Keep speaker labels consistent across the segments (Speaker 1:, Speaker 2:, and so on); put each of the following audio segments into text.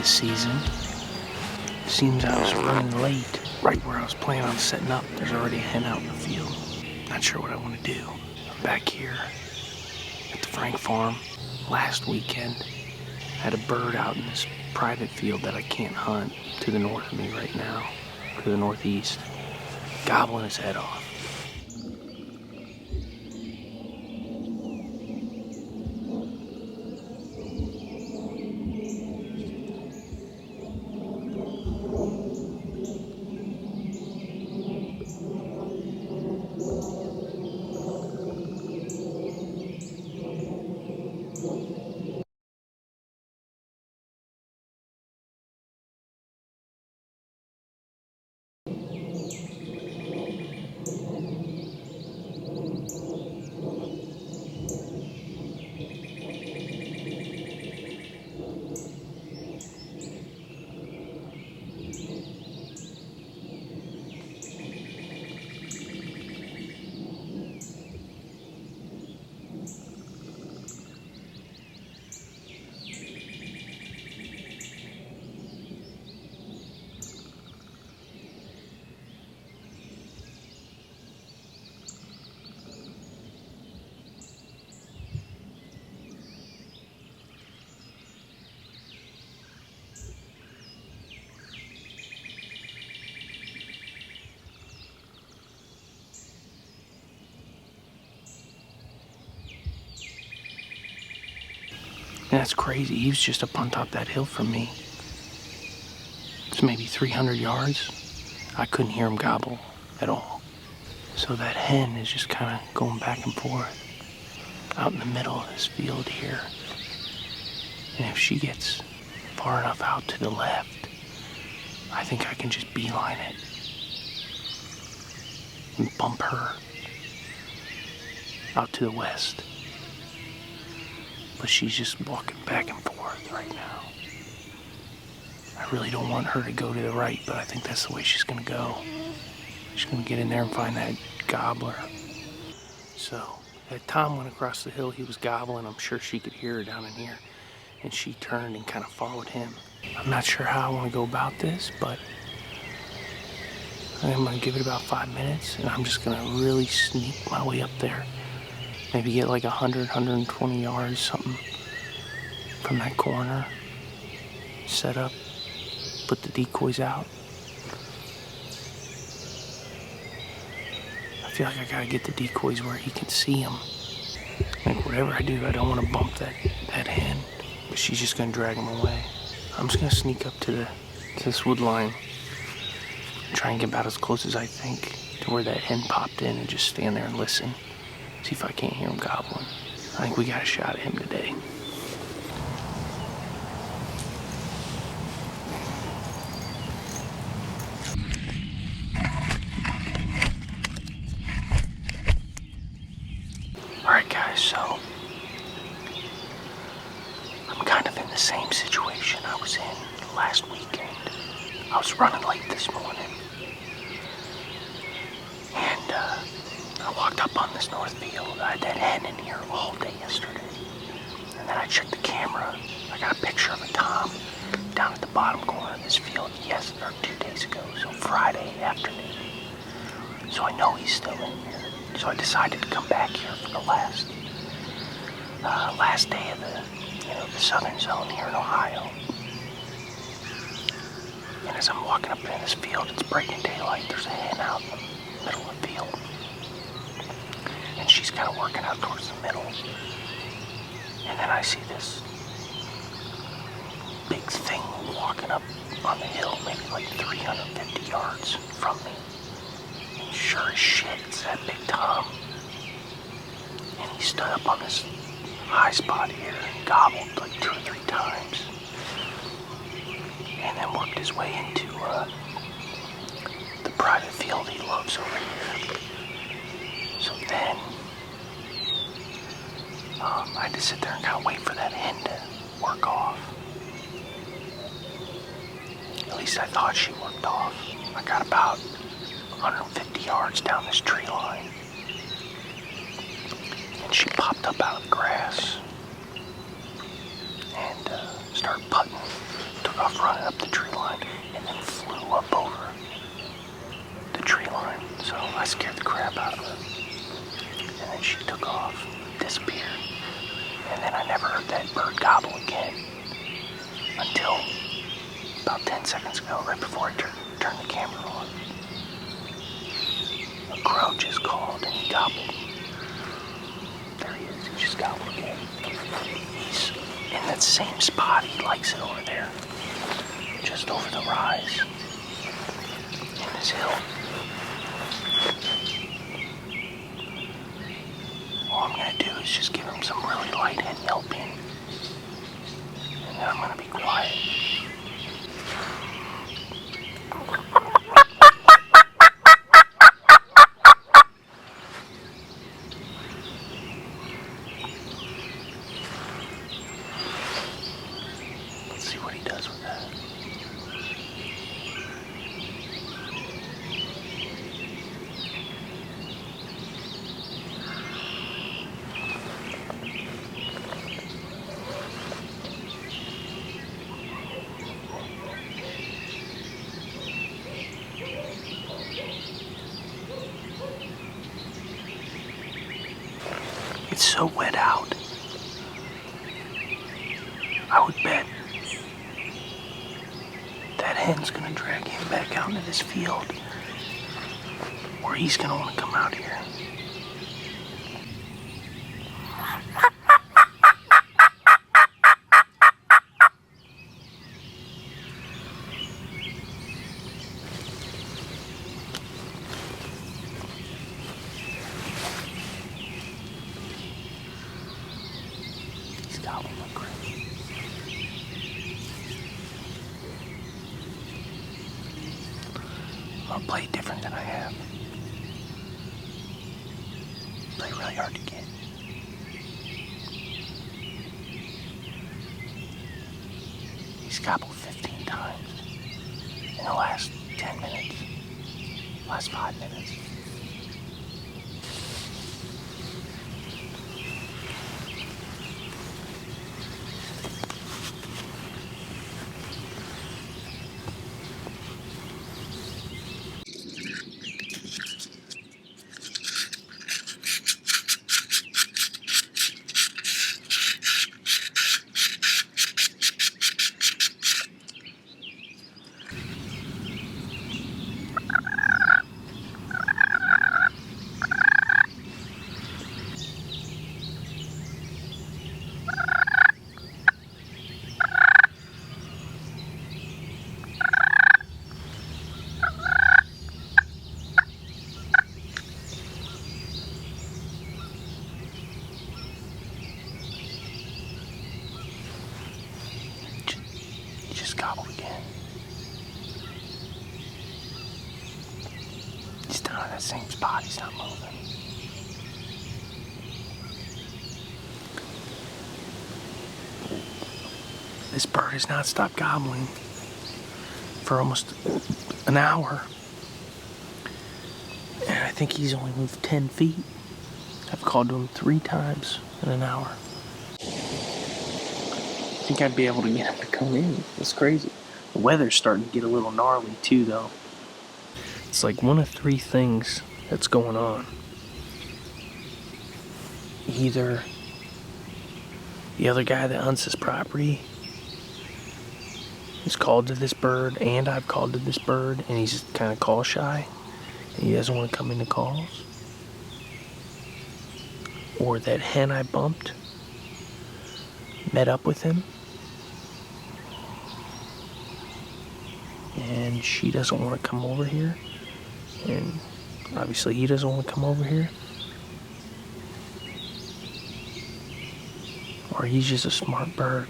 Speaker 1: this season. Seems I was running late. Right where I was planning on setting up, there's already a hen out in the field. Not sure what I want to do. I'm back here at the Frank farm. Last weekend, I had a bird out in this private field that I can't hunt to the north of me right now, to the northeast, gobbling his head off. And that's crazy. He was just up on top of that hill from me. It's maybe 300 yards. I couldn't hear him gobble at all. So that hen is just kind of going back and forth out in the middle of this field here. And if she gets far enough out to the left, I think I can just beeline it and bump her out to the west. But she's just walking back and forth right now. I really don't want her to go to the right, but I think that's the way she's gonna go. She's gonna get in there and find that gobbler. So, as Tom went across the hill, he was gobbling. I'm sure she could hear her down in here. And she turned and kind of followed him. I'm not sure how I want to go about this, but I'm gonna give it about 5 minutes, and I'm just gonna really sneak my way up there. Maybe get like 100, 120 yards, something from that corner. Set up, put the decoys out. I feel like I gotta get the decoys where he can see them. Like whatever I do, I don't want to bump that hen, but she's just gonna drag him away. I'm just gonna sneak up to this wood line, try and get about as close as I think to where that hen popped in, and just stand there and listen. See if I can't hear him gobbling. I think we got a shot at him today. Alright guys, so I'm kind of in the same situation I was in last weekend. I was running late this morning. And I walked up on this north field. I had that hen in here all day yesterday. And then I checked the camera. I got a picture of a tom down at the bottom corner of this field 2 days ago, so Friday afternoon. So I know he's still in here. So I decided to come back here for the last day of the southern zone here in Ohio. And as I'm walking up in this field, it's breaking daylight. There's a hen out in the middle of the field. And she's kind of working out towards the middle. And then I see this big thing walking up on the hill, maybe like 350 yards from me. And sure as shit, it's that big tom. And he stood up on this high spot here and gobbled like 2 or 3 times. And then worked his way into the private field he loves over here. So then, I had to sit there and kind of wait for that hen to work off. At least I thought she worked off. I got about 150 yards down this tree line. And she popped up out of the grass and started putting to took off running up the tree line and then flew up over the tree line. So I scared the crap out of her. And then she took off, disappeared. And then I never heard that bird gobble again until about 10 seconds ago, right before I turned the camera on. A crow just called and he gobbled. There he is, he just gobbled again. He's in that same spot, he likes it over there. Just over the rise. In this hill. All I'm gonna do is just give him some really light head yelping. And then I'm gonna be quiet. Let's see what he does with that. It's so wet out. I would bet that hen's gonna drag him back out into this field where he's gonna want to come out here. Gobbling like crazy. I'll play different than I have. Play really hard to get. He's gobbled 15 times in the last 10 minutes. Last 5 minutes. Gobble again. He's down in that same spot, he's not moving. This bird has not stopped gobbling for almost an hour. And I think he's only moved 10 feet. I've called to him 3 times in an hour. I think I'd be able to get him to come in. It's crazy. The weather's starting to get a little gnarly too, though. It's like one of 3 things that's going on. Either the other guy that hunts this property is called to this bird, and I've called to this bird, and he's kind of call shy, and he doesn't want to come into calls. Or that hen I bumped met up with him, and she doesn't want to come over here, and obviously he doesn't want to come over here. Or he's just a smart bird.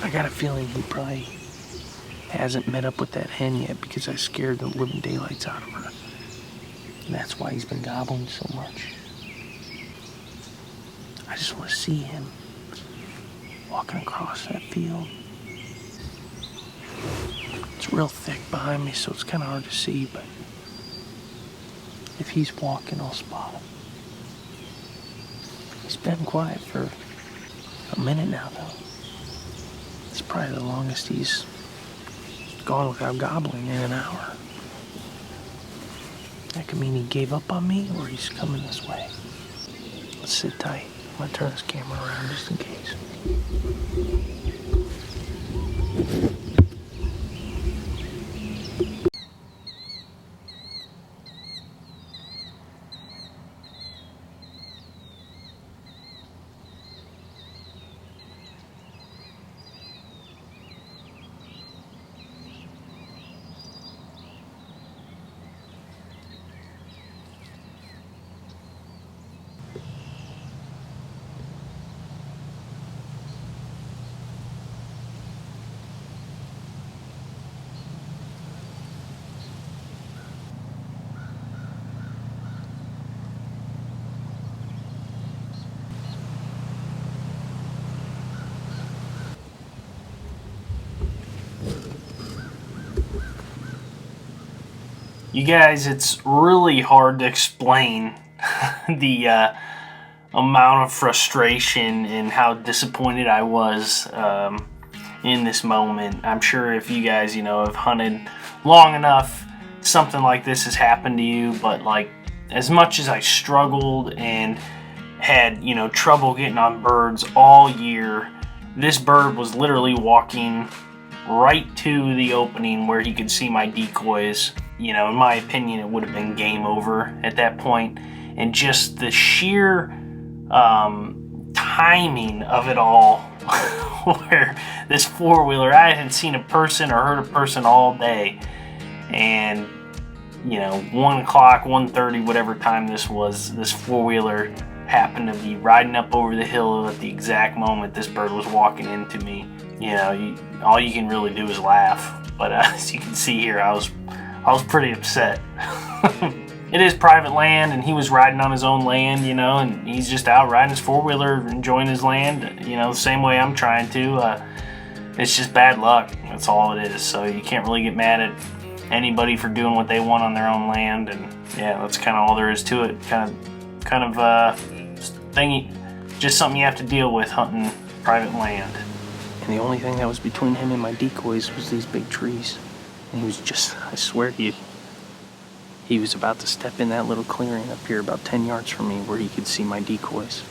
Speaker 1: I got a feeling he probably hasn't met up with that hen yet because I scared the living daylights out of her. And that's why he's been gobbling so much. I just want to see him walking across that field. It's real thick behind me, so it's kind of hard to see, but if he's walking, I'll spot him. He's been quiet for a minute now, though. It's probably the longest he's gone without gobbling in an hour. That could mean he gave up on me or he's coming this way. Let's sit tight. I'm gonna turn this camera around just in case.
Speaker 2: You guys, it's really hard to explain the amount of frustration and how disappointed I was in this moment. I'm sure if you guys, have hunted long enough, something like this has happened to you, but like as much as I struggled and had, trouble getting on birds all year, this bird was literally walking right to the opening where he could see my decoys. In my opinion, it would have been game over at that point. And just the sheer timing of it all, where this four-wheeler, I hadn't seen a person or heard a person all day. And, 1 o'clock, 1:30, whatever time this was, this four-wheeler happened to be riding up over the hill at the exact moment this bird was walking into me. All you can really do is laugh. But as you can see here, I was pretty upset. It is private land, and he was riding on his own land, and he's just out riding his four-wheeler, enjoying his land, the same way I'm trying to. It's just bad luck. That's all it is. So you can't really get mad at anybody for doing what they want on their own land, and yeah, that's kind of all there is to it. Kind of thing, just something you have to deal with hunting private land.
Speaker 1: And the only thing that was between him and my decoys was these big trees. And he was just, I swear to you, he was about to step in that little clearing up here about 10 yards from me where he could see my decoys.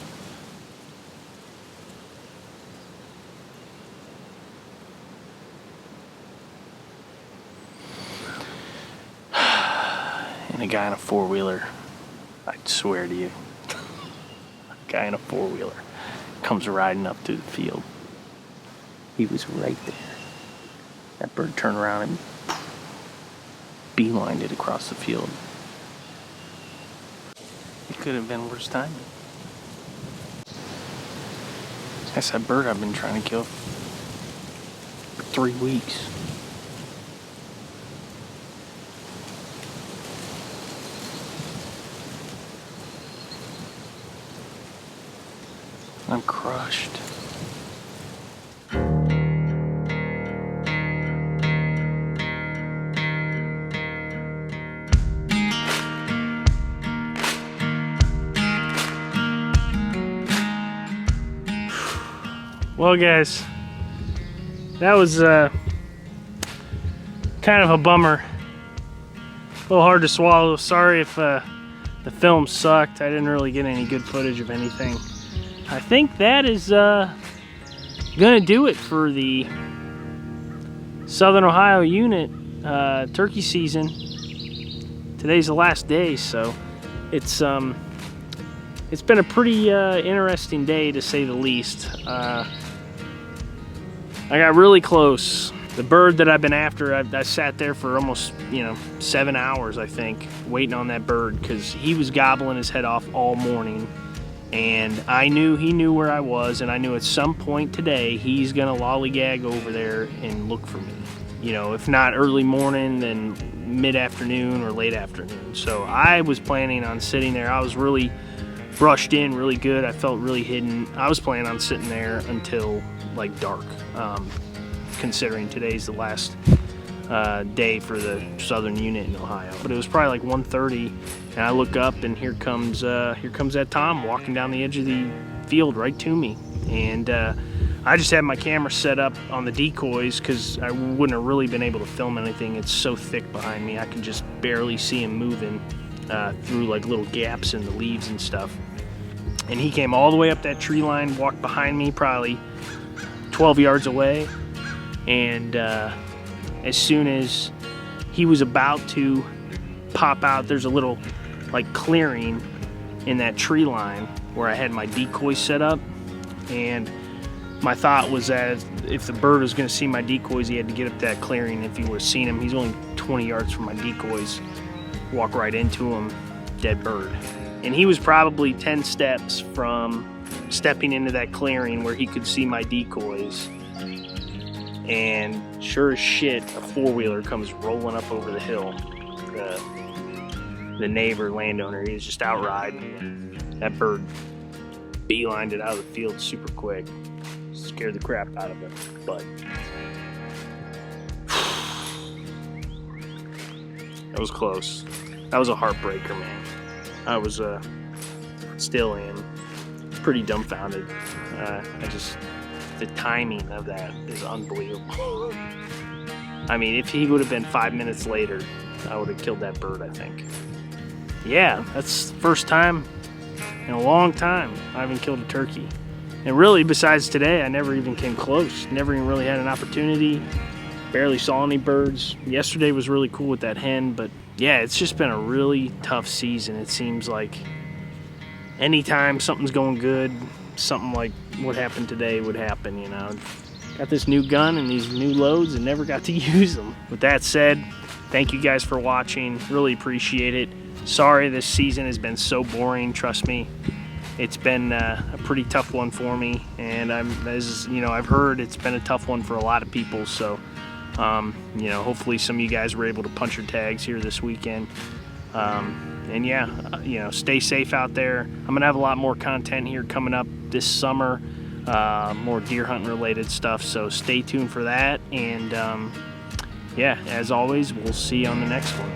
Speaker 1: And a guy in a four-wheeler, I swear to you, a guy in a four-wheeler comes riding up through the field. He was right there. That bird turned around and beelined it across the field. It could have been worse timing. That's that bird I've been trying to kill for 3 weeks. I'm crushed.
Speaker 2: Well, guys, that was kind of a bummer. A little hard to swallow. Sorry if the film sucked. I didn't really get any good footage of anything. I think that is gonna do it for the Southern Ohio unit turkey season. Today's the last day, so it's been a pretty interesting day, to say the least. I got really close. The bird that I've been after, I sat there for almost 7 hours, I think, waiting on that bird, because he was gobbling his head off all morning, and I knew he knew where I was, and I knew at some point today he's gonna lollygag over there and look for me. If not early morning, then mid-afternoon or late afternoon. So I was planning on sitting there. I was really brushed in really good. I felt really hidden. I was planning on sitting there until like dark, considering today's the last day for the Southern unit in Ohio. But it was probably like 1:30, and I look up, and here comes that Tom walking down the edge of the field right to me. And
Speaker 1: I just had my camera set up on the decoys because I wouldn't have really been able to film anything. It's so thick behind me. I could just barely see him moving through like little gaps in the leaves and stuff. And he came all the way up that tree line, walked behind me probably 12 yards away. And as soon as he was about to pop out, there's a little like clearing in that tree line where I had my decoy set up. And my thought was that if the bird was going to see my decoys, he had to get up that clearing. If he would have seen him, he's only 20 yards from my decoys, walk right into him, dead bird. And he was probably 10 steps from stepping into that clearing where he could see my decoys. And sure as shit, a four-wheeler comes rolling up over the hill. The neighbor landowner, he was just out riding. That bird beelined it out of the field super quick. Scared the crap out of it, but that was close. That was a heartbreaker, man. I was still am pretty dumbfounded. The timing of that is unbelievable. I mean, if he would have been 5 minutes later, I would have killed that bird, I think. Yeah, that's the first time in a long time I haven't killed a turkey. And really, besides today, I never even came close. Never even really had an opportunity. Barely saw any birds. Yesterday was really cool with that hen, but yeah, it's just been a really tough season. It seems like anytime something's going good, something like what happened today would happen, you know. Got this new gun and these new loads and never got to use them. With that said, thank you guys for watching. Really appreciate it. Sorry this season has been so boring, trust me. It's been a pretty tough one for me, and as you know, I've heard it's been a tough one for a lot of people. So, you know, hopefully some of you guys were able to punch your tags here this weekend. And yeah, you know, stay safe out there. I'm gonna have a lot more content here coming up this summer, more deer hunting related stuff. So stay tuned for that. And yeah, as always, we'll see you on the next one.